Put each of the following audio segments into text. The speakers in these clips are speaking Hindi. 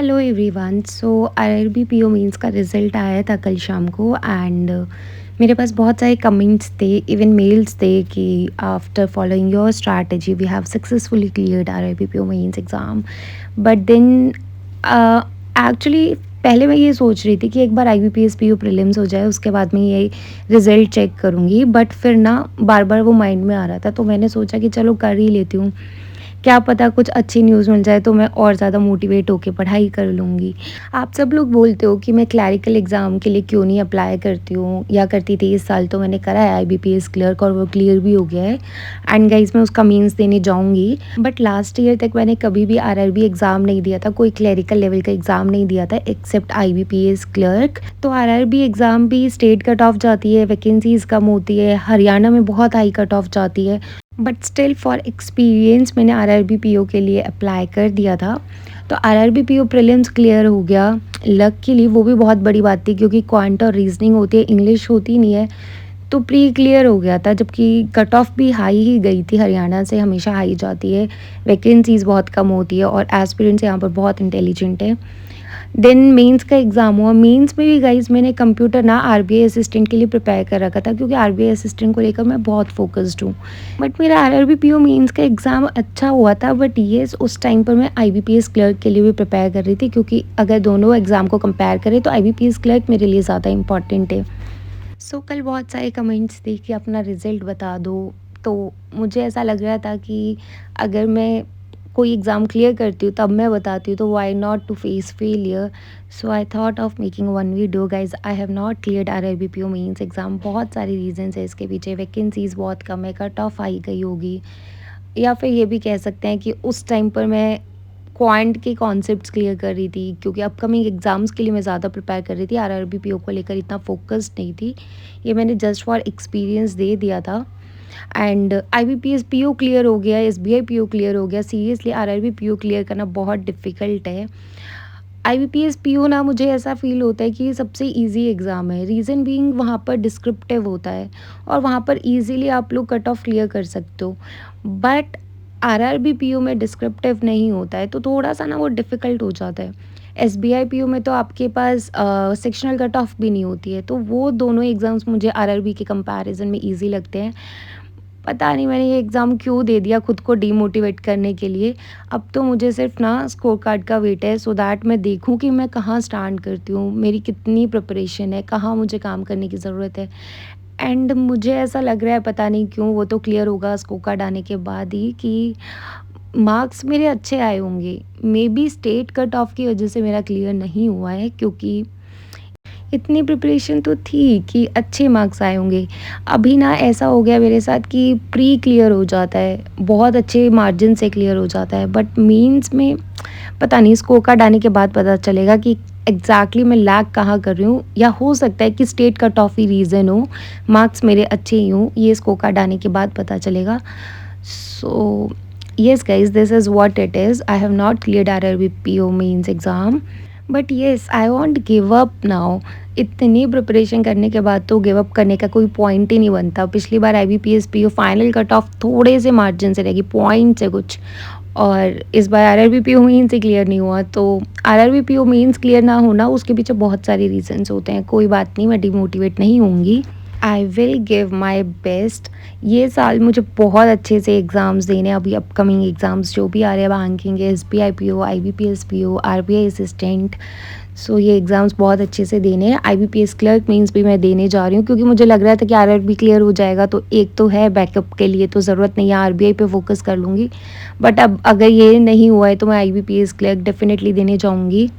Hello everyone. So RRB PO mains का रिज़ल्ट आया था कल शाम को एंड मेरे पास बहुत सारे कमेंट्स थे, इवन मेल्स थे कि after following your strategy we have successfully cleared RRB PO mains exam. But then actually पहले मैं ये सोच रही थी कि एक बार आईबीपीएस पीओ प्रीलिम्स हो जाए उसके बाद मैं ये रिज़ल्ट चेक करूँगी, बट फिर ना बार बार वो माइंड में आ रहा था, तो मैंने सोचा कि चलो कर ही लेती हूँ। क्या पता कुछ अच्छी न्यूज़ मिल जाए तो मैं और ज़्यादा मोटिवेट होके पढ़ाई कर लूँगी। आप सब लोग बोलते हो कि मैं क्लैरिकल एग्ज़ाम के लिए क्यों नहीं अप्लाई करती हूँ या करती थी। इस साल तो मैंने करा है आईबीपीएस क्लर्क और वो क्लियर भी हो गया है एंड गाइस मैं उसका मेंस देने जाऊँगी। बट लास्ट ईयर तक मैंने कभी भी आरआरबी एग्ज़ाम नहीं दिया था, कोई क्लैरिकल लेवल का एग्ज़ाम नहीं दिया था एक्सेप्ट आईबीपीएस क्लर्क। तो आरआरबी एग्ज़ाम भी स्टेट कट ऑफ जाती है, वैकेंसीज़ कम होती है, हरियाणा में बहुत हाई कट ऑफ जाती है, बट स्टिल फॉर एक्सपीरियंस मैंने आरआरबी पीओ के लिए अप्लाई कर दिया था। तो आरआरबी पीओ प्रीलिम्स क्लियर हो गया लक के लिए, वो भी बहुत बड़ी बात थी क्योंकि क्वांट और रीजनिंग होती है, इंग्लिश होती नहीं है। तो प्री क्लियर हो गया था, जबकि कट ऑफ भी हाई ही गई थी, हरियाणा से हमेशा हाई जाती है, वैकेंसीज़ बहुत कम होती है और एस्पिरेंट्स यहाँ पर बहुत इंटेलिजेंट है। देन मेंस का एग्ज़ाम हुआ। मेंस में भी गाइस मैंने कंप्यूटर ना आरबीआई असिस्टेंट के लिए प्रिपेयर कर रखा था क्योंकि आरबीआई असिस्टेंट को लेकर मैं बहुत फोकस्ड हूँ। बट मेरा आरआरबी पीओ मेंस का एग्ज़ाम अच्छा हुआ था, बट ये उस टाइम पर मैं आईबीपीएस क्लर्क के लिए भी प्रिपेयर कर रही थी क्योंकि अगर दोनों एग्ज़ाम को कंपेयर करें तो आईबीपीएस क्लर्क मेरे लिए ज़्यादा इंपॉर्टेंट है। सो कल बहुत सारे कमेंट्स थे कि अपना रिज़ल्ट बता दो, तो मुझे ऐसा लग रहा था कि अगर मैं कोई एग्ज़ाम क्लियर करती हूँ तब मैं बताती हूँ, तो why not to face failure. So I thought of making one video. Guys I have not cleared RRB PO mains exam. बहुत सारे रीजंस है इसके पीछे, वैकेंसीज़ बहुत कम है, कट ऑफ आई गई होगी, या फिर ये भी कह सकते हैं कि उस टाइम पर मैं क्वांट के कॉन्सेप्ट्स क्लियर कर रही थी क्योंकि अपकमिंग एग्ज़ाम्स के लिए मैं ज़्यादा प्रिपेयर कर रही थी, आरआरबी पीओ को लेकर इतना फोकस्ड नहीं थी। ये मैंने जस्ट फॉर एक्सपीरियंस दे दिया था एंड आईबीपीएस पीओ क्लियर हो गया, एसबीआई पीओ क्लियर हो गया। सीरियसली आरआरबी पीओ क्लियर करना बहुत डिफ़िकल्ट है। आईबीपीएस पीओ ना मुझे ऐसा फ़ील होता है कि ये सबसे ईज़ी एग्ज़ाम है, रीज़न बीइंग वहाँ पर डिस्क्रिप्टिव होता है और वहाँ पर ईज़िली आप लोग कट ऑफ क्लियर कर सकते हो। बट आरआरबी पीओ में डिस्क्रिप्टिव नहीं होता है, तो थोड़ा-सा ना वो डिफ़िकल्ट हो जाता है। एसबीआई पीओ में तो आपके पास सेक्शनल कट ऑफ भी नहीं होती है, तो वो दोनों एग्ज़ाम्स मुझे आरआरबी के कंपैरिज़न में ईज़ी लगते हैं। पता नहीं मैंने ये एग्ज़ाम क्यों दे दिया खुद को डीमोटिवेट करने के लिए। अब तो मुझे सिर्फ ना स्कोर कार्ड का वेट है, सो दैट मैं देखूँ कि मैं कहाँ स्टैंड करती हूँ, मेरी कितनी प्रिपरेशन है, कहाँ मुझे काम करने की ज़रूरत है। एंड मुझे ऐसा लग रहा है, पता नहीं क्यों, वो तो क्लियर होगा स्कोर कार्ड आने के बाद ही, कि मार्क्स मेरे अच्छे आए होंगे। May be state cut off की वजह से मेरा क्लियर नहीं हुआ है क्योंकि इतनी प्रिपरेशन तो थी कि अच्छे मार्क्स आए होंगे। अभी ना ऐसा हो गया मेरे साथ कि प्री क्लियर हो जाता है, बहुत अच्छे मार्जिन से क्लियर हो जाता है, बट मेंस में पता नहीं, स्कोर कार्ड आने के बाद पता चलेगा कि एग्जैक्टली मैं लैग कहाँ कर रही हूँ, या हो सकता है कि स्टेट कट ऑफ ही रीज़न हो, मार्क्स मेरे अच्छे ही हों, ये स्कोर कार्ड आने के बाद पता चलेगा। सो yes guys, this is what it is. I have not cleared RRB PO means exam, but yes I want give up now. इतनी प्रिपरेशन करने के बाद तो गिव अप करने का कोई पॉइंट ही नहीं बनता। पिछली बार I B P S P O final cut off थोड़े से मार्जिन से रहेगी, पॉइंट से कुछ, और इस बार R R B P O mains से क्लियर नहीं हुआ। तो R R B P O mains clear ना होना, उसके पीछे बहुत सारे रीजंस होते हैं। कोई बात नहीं, मैं डिमोटिवेट नहीं होंगी, I will give my best. ये साल मुझे बहुत अच्छे से एग्ज़ाम्स देने हैं, अभी अपकमिंग एग्ज़ाम्स जो भी आ रहे हैं, banking, S B I P O, I B P S P O, R B I assistant. So ये एग्ज़ाम्स बहुत अच्छे से देने हैं। I B P S clerk means भी मैं देने जा रही हूँ क्योंकि मुझे लग रहा था कि आर आर बी क्लियर हो जाएगा तो एक तो है बैकअप के लिए, तो ज़रूरत नहीं है, आर बी आई पे फोकस कर लूँगी। बट अब अगर ये नहीं हुआ है तो मैं I B P S clerk definitely देने जाऊँगी।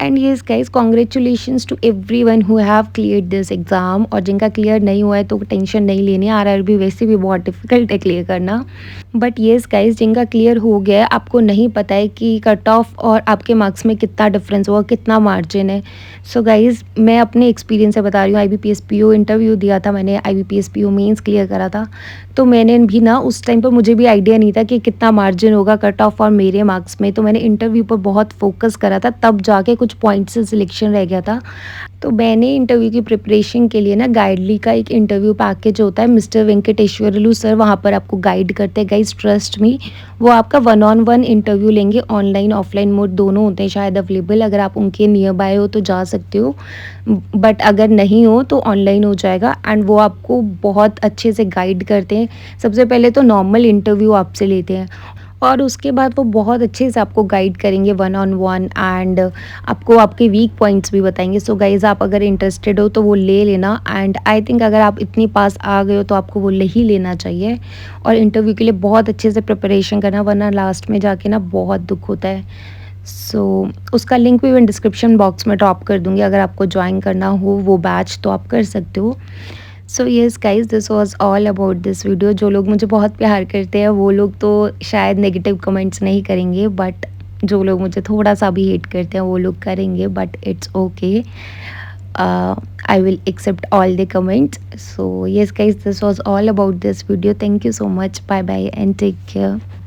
And yes guys, congratulations to everyone who have cleared this exam. और जिनका क्लियर नहीं हुआ है तो टेंशन नहीं लेनी, आरआरबी वैसे भी बहुत डिफिकल्ट है क्लियर करना। बट येस गाइज, जिनका क्लियर हो गया है, आपको नहीं पता है कि कट ऑफ और आपके मार्क्स में कितना डिफरेंस हुआ, कितना मार्जिन है। सो गाइज, मैं अपने एक्सपीरियंस से बता रही हूँ। I B P S P O interview दिया था मैंने, I B P S P O mains clear करा था, तो मैंने भी ना उस टाइम पर मुझे भी आइडिया नहीं था कि कितना मार्जिन होगा कट ऑफ और मेरे मार्क्स में, तो मैंने इंटरव्यू पर बहुत फोकस करा था, तब जाके कुछ पॉइंट से सिलेक्शन रह गया था। तो मैंने इंटरव्यू की प्रिपरेशन के लिए ना गाइडली का एक इंटरव्यू पैकेज होता है, मिस्टर वेंकटेश्वरलू सर वहाँ पर आपको गाइड करते हैं। गाइज गाइस ट्रस्ट मी, वो आपका वन ऑन वन इंटरव्यू लेंगे, ऑनलाइन ऑफलाइन मोड दोनों होते हैं शायद अवेलेबल, अगर आप उनके नियर बाय हो तो जा सकते हो, बट अगर नहीं हो तो ऑनलाइन हो जाएगा। एंड वो आपको बहुत अच्छे से गाइड करते हैं। सबसे पहले तो नॉर्मल इंटरव्यू आपसे लेते हैं और उसके बाद वो बहुत अच्छे से आपको गाइड करेंगे वन ऑन वन, एंड आपको आपके वीक पॉइंट्स भी बताएंगे। सो गाइज़, आप अगर इंटरेस्टेड हो तो वो ले लेना। एंड आई थिंक अगर आप इतनी पास आ गए हो तो आपको वो ले ही लेना चाहिए, और इंटरव्यू के लिए बहुत अच्छे से प्रिपरेशन करना, वरना लास्ट में जाके ना बहुत दुख होता है। सो उसका लिंक भी मैं डिस्क्रिप्शन बॉक्स में ड्रॉप कर दूँगी, अगर आपको ज्वाइन करना हो वो बैच तो आप कर सकते हो। So yes guys, this was all about this video. जो लोग मुझे बहुत प्यार करते हैं वो लोग तो शायद नेगेटिव कमेंट्स नहीं करेंगे, बट जो लोग मुझे थोड़ा सा भी हेट करते हैं वो लोग करेंगे, but it's okay. I will accept all the comments. So yes guys, this was all about this video. Thank you so much. Bye bye and take care.